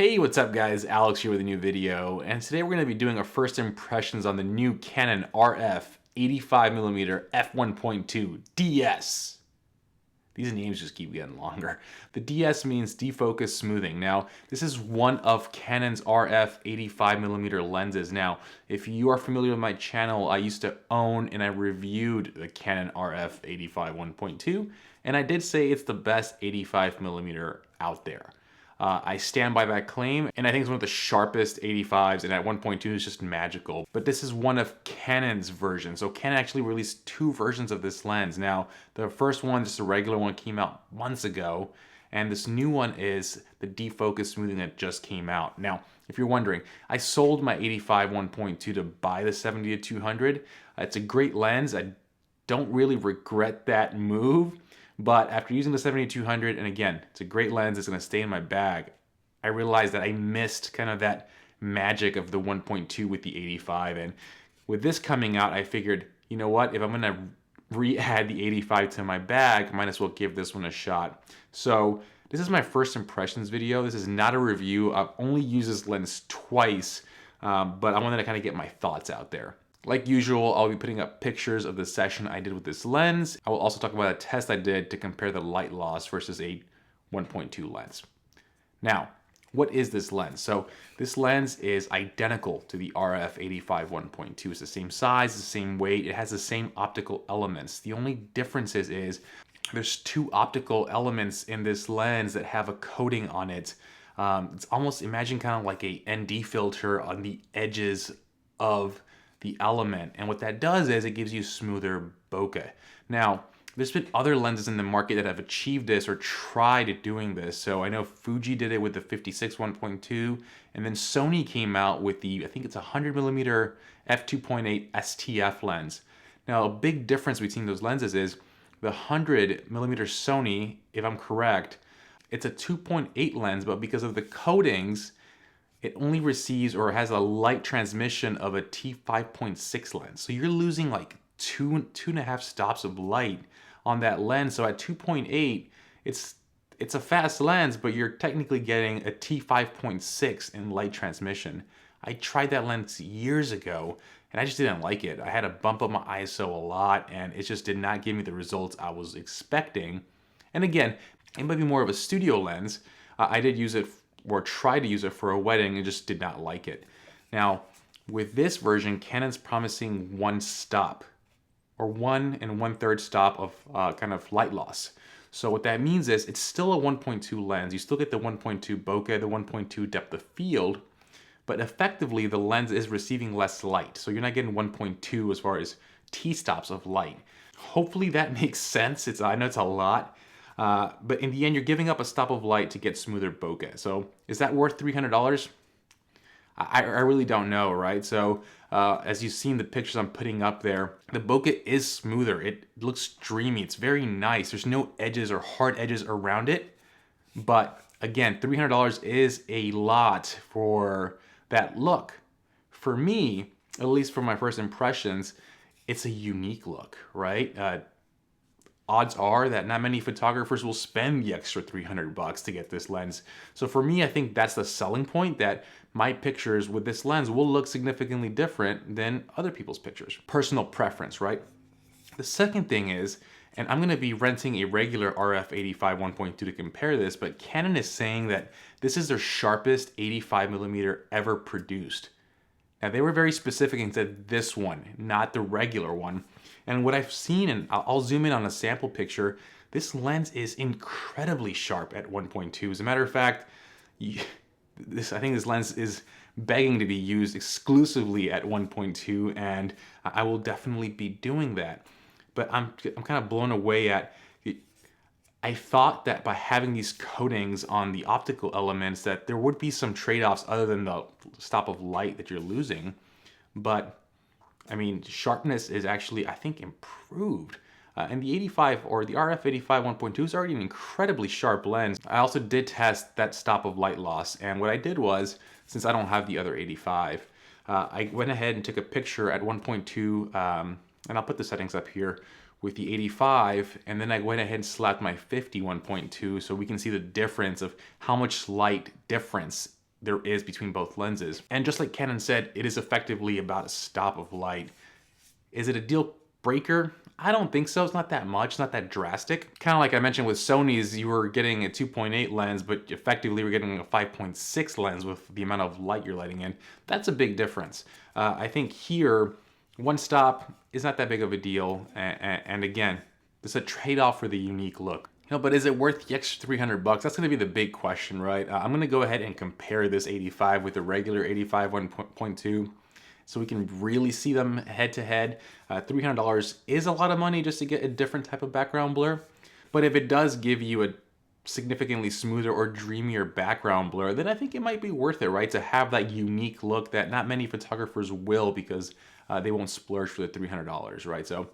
Hey, what's up guys? Alex here with a new video, and today we're going to be doing our first impressions on the new Canon RF 85mm f1.2 DS. These names just keep getting longer. The DS means defocus smoothing. Now, this is one of Canon's RF 85mm lenses. Now, if you are familiar with my channel, I used to own and I reviewed the Canon RF 85 1.2, and I did say it's the best 85mm out there. I stand by that claim, and I think it's one of the sharpest 85s, and at 1.2 is just magical. But this is one of Canon's versions. So Canon actually released two versions of this lens. Now, the first one, just a regular one, came out months ago, and this new one is the defocus smoothing that just came out. Now, if you're wondering, I sold my 85 1.2 to buy the 70-200. It's a great lens. I don't really regret that move. But after using the 70-200, and again, it's a great lens, it's gonna stay in my bag, I realized that I missed kind of that magic of the 1.2 with the 85. And with this coming out, I figured, you know what, if I'm gonna re-add the 85 to my bag, might as well give this one a shot. So this is my first impressions video. This is not a review. I've only used this lens twice, but I wanted to kind of get my thoughts out there. Like usual, I'll be putting up pictures of the session I did with this lens. I will also talk about a test I did to compare the light loss versus a 1.2 lens. Now, what is this lens? So this lens is identical to the RF 85 1.2. It's the same size, the same weight, it has the same optical elements. The only difference is there's two optical elements in this lens that have a coating on it. It's almost, imagine kind of like a ND filter on the edges of the element, and what that does is it gives you smoother bokeh. Now, there's been other lenses in the market that have achieved this or tried doing this. So I know Fuji did it with the 56 1.2, and then Sony came out with the, I think it's a 100mm f2.8 STF lens. Now, a big difference between those lenses is the 100mm Sony, if I'm correct, it's a 2.8 lens, but because of the coatings, it only receives or has a light transmission of a t5.6 lens. So you're losing like two and a half stops of light on that lens. So at 2.8, it's a fast lens, but you're technically getting a t5.6 in light transmission. I tried that lens years ago, and I just didn't like it. I had to bump up my ISO a lot, and it just did not give me the results I was expecting. And again, it might be more of a studio lens. I did use it or tried to use it for a wedding and just did not like it. Now, with this version, Canon's promising one stop, or 1 1/3 stop of kind of light loss. So what that means is it's still a 1.2 lens. You still get the 1.2 bokeh, the 1.2 depth of field, but effectively the lens is receiving less light. So you're not getting 1.2 as far as t-stops of light. Hopefully that makes sense. I know it's a lot. But in the end, you're giving up a stop of light to get smoother bokeh. So is that worth $300? I really don't know, right? So as you've seen the pictures I'm putting up there, the bokeh is smoother. It looks dreamy. It's very nice. There's no edges or hard edges around it. But again, $300 is a lot for that look. For me, at least for my first impressions, it's a unique look, right? Odds are that not many photographers will spend the extra $300 to get this lens. So for me, I think that's the selling point, that my pictures with this lens will look significantly different than other people's pictures. Personal preference, right? The second thing is, and I'm gonna be renting a regular RF 85 1.2 to compare this, but Canon is saying that this is their sharpest 85mm ever produced. Now, they were very specific and said this one, not the regular one. And what I've seen, and I'll zoom in on a sample picture, this lens is incredibly sharp at 1.2. As a matter of fact, I think this lens is begging to be used exclusively at 1.2, and I will definitely be doing that. But I'm kind of blown away at, I thought that by having these coatings on the optical elements that there would be some trade-offs other than the stop of light that you're losing. But I mean, sharpness is actually, I think, improved. And the 85 or the RF 85 1.2 is already an incredibly sharp lens. I also did test that stop of light loss. And what I did was, since I don't have the other 85, I went ahead and took a picture at 1.2, and I'll put the settings up here, with the 85, and then I went ahead and slapped my 50 1.2 so we can see the difference of how much light difference there is between both lenses. And just like Canon said, it is effectively about a stop of light. Is it a deal breaker? I don't think so. It's not that much. It's not that drastic. Kind of like I mentioned with Sony's, you were getting a 2.8 lens, but effectively we're getting a 5.6 lens with the amount of light you're letting in. That's a big difference. I think here, one stop is not that big of a deal. And again, it's a trade-off for the unique look. You know, but is it worth the extra 300 bucks? That's going to be the big question, right? I'm going to go ahead and compare this 85 with the regular 85 1.2 so we can really see them head to head. $300 is a lot of money just to get a different type of background blur. But if it does give you a significantly smoother or dreamier background blur, then I think it might be worth it, right? To have that unique look that not many photographers will, because they won't splurge for the $300, right? So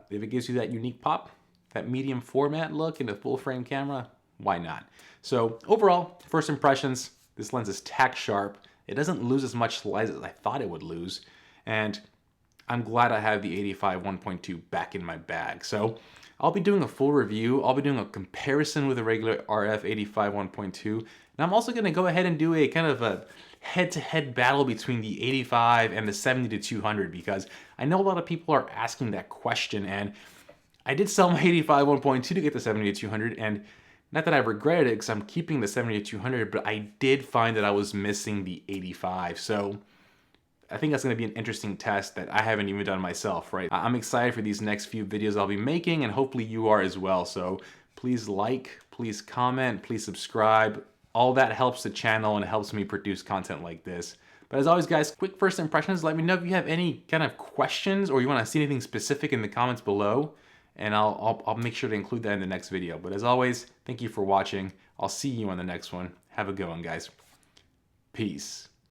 if it gives you that unique pop, that medium format look in a full frame camera, why not? So overall, first impressions, this lens is tack sharp. It doesn't lose as much light as I thought it would lose. And I'm glad I have the 85 1.2 back in my bag. So I'll be doing a full review. I'll be doing a comparison with the regular RF 85 1.2. And I'm also gonna go ahead and do a kind of a head-to-head battle between the 85 and the 70-200, because I know a lot of people are asking that question, and I did sell my 85 1.2 to get the 70-200, and not that I regretted it because I'm keeping the 70-200, but I did find that I was missing the 85. So I think that's going to be an interesting test that I haven't even done myself, right? I'm excited for these next few videos I'll be making, and hopefully you are as well. So please like, please comment, please subscribe. All that helps the channel and helps me produce content like this. But as always, guys, quick first impressions. Let me know if you have any kind of questions or you want to see anything specific in the comments below, and I'll make sure to include that in the next video. But as always, thank you for watching. I'll see you on the next one. Have a good one, guys. Peace.